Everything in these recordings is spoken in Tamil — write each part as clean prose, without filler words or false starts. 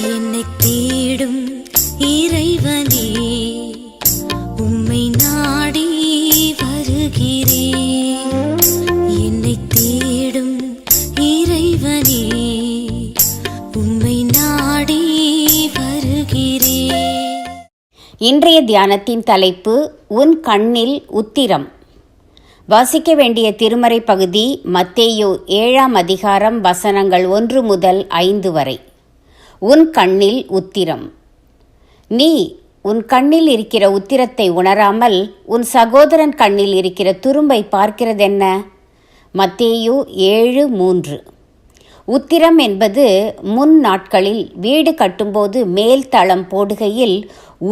என்னை தேடும் இறைவனே, உம்மை நாடி வருகிறேன். என்னை தேடும் இறைவனே, உம்மை நாடி வருகிறேன். இன்றைய தியானத்தின் தலைப்பு உன் கண்ணில் உத்திரம். வாசிக்க வேண்டிய திருமறை பகுதி மத்தேயு 7ஆம் அதிகாரம் வசனங்கள் 1 முதல் 5 வரை. உன் கண்ணில் உத்திரம். நீ உன் கண்ணில் இருக்கிற உத்திரத்தை உணராமல் உன் சகோதரன் கண்ணில் இருக்கிற துரும்பை பார்க்கிறதென்ன? மத்தேயு 7:3. உத்திரம் என்பது முன் நாட்களில் வீடு கட்டும்போது மேல் தளம் போடுகையில்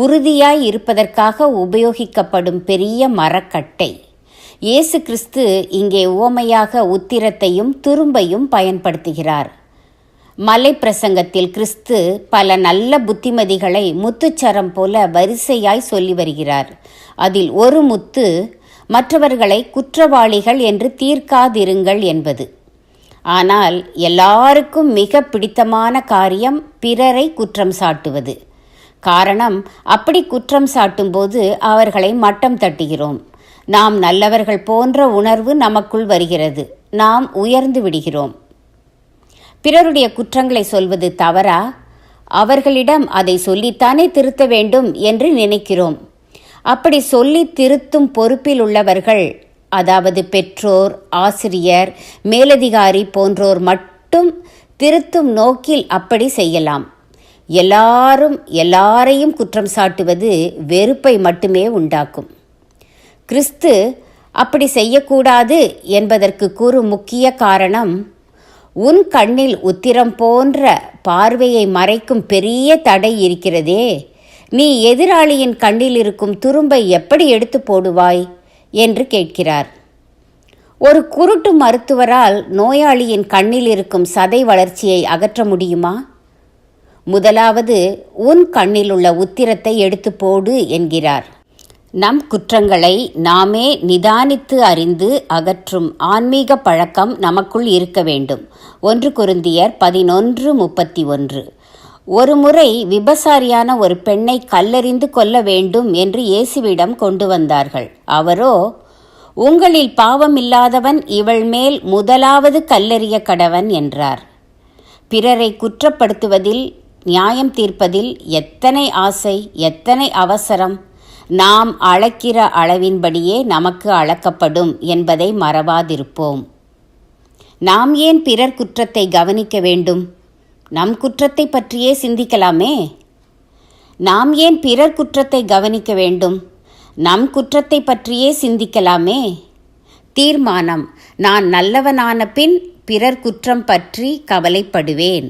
உறுதியாய் இருப்பதற்காக உபயோகிக்கப்படும் பெரிய மரக்கட்டை. இயேசு கிறிஸ்து இங்கே உவமையாக உத்திரத்தையும் துரும்பையும் பயன்படுத்துகிறார். மலை பிரசங்கத்தில் கிறிஸ்து பல நல்ல புத்திமதிகளை முத்துச்சரம் போல வரிசையாய் சொல்லி வருகிறார். அதில் ஒரு முத்து மற்றவர்களை குற்றவாளிகள் என்று தீர்க்காதிருங்கள் என்பது. ஆனால் எல்லாருக்கும் மிக பிடித்தமான காரியம் பிறரை குற்றம் சாட்டுவது. காரணம், அப்படி குற்றம் சாட்டும்போது அவர்களை மட்டம் தட்டுகிறோம். நாம் நல்லவர்கள் போன்ற உணர்வு நமக்குள் வருகிறது. நாம் உயர்ந்து விடுகிறோம். பிறருடைய குற்றங்களை சொல்வது தவறா? அவர்களிடம் அதை சொல்லித்தானே திருத்த வேண்டும் என்று நினைக்கிறோம். அப்படி சொல்லி திருத்தும் பொறுப்பில் உள்ளவர்கள், அதாவது பெற்றோர், ஆசிரியர், மேலதிகாரி போன்றோர் மட்டும் திருத்தும் நோக்கில் அப்படி செய்யலாம். எல்லாரையும் குற்றம் சாட்டுவது வெறுப்பை மட்டுமே உண்டாக்கும். கிறிஸ்து அப்படி செய்யக்கூடாது என்பதற்கு கூறும் முக்கிய காரணம், உன் கண்ணில் உத்திரம் போன்ற பார்வையை மறைக்கும் பெரிய தடை இருக்கிறதே, நீ எதிராளியின் கண்ணில் இருக்கும் துரும்பை எப்படி எடுத்து போடுவாய் என்று கேட்கிறார். ஒரு குருட்டு மருத்துவரால் நோயாளியின் கண்ணில் இருக்கும் சதை வளர்ச்சியை அகற்ற முடியுமா? முதலாவது உன் கண்ணில் உள்ள உத்திரத்தை எடுத்து போடு என்கிறார். நம் குற்றங்களை நாமே நிதானித்து அறிந்து அகற்றும் ஆன்மீக பழக்கம் நமக்குள் இருக்க வேண்டும். 1 கொரிந்தியர் 11:31. ஒரு முறை விபசாரியான ஒரு பெண்ணை கல்லெறிந்து கொல்ல வேண்டும் என்று இயேசுவிடம் கொண்டு வந்தார்கள். அவரோ, உங்களில் பாவமில்லாதவன் இவள் மேல் முதலாவது கல்லெறிய கடவன் என்றார். பிறரை குற்றப்படுத்துவதில், நியாயம் தீர்ப்பதில் எத்தனை ஆசை, எத்தனை அவசரம்! நாம் அளக்கிற அளவின்படியே நமக்கு அளக்கப்படும் என்பதை மறவாதிருப்போம். நாம் ஏன் பிறர் குற்றத்தை கவனிக்க வேண்டும்? நம் குற்றத்தை பற்றியே சிந்திக்கலாமே. நாம் ஏன் பிறர் குற்றத்தை கவனிக்க வேண்டும்? நம் குற்றத்தை பற்றியே சிந்திக்கலாமே. தீர்மானம்: நான் நல்லவனான பின் பிறர் குற்றம் பற்றி கவலைப்படுவேன்.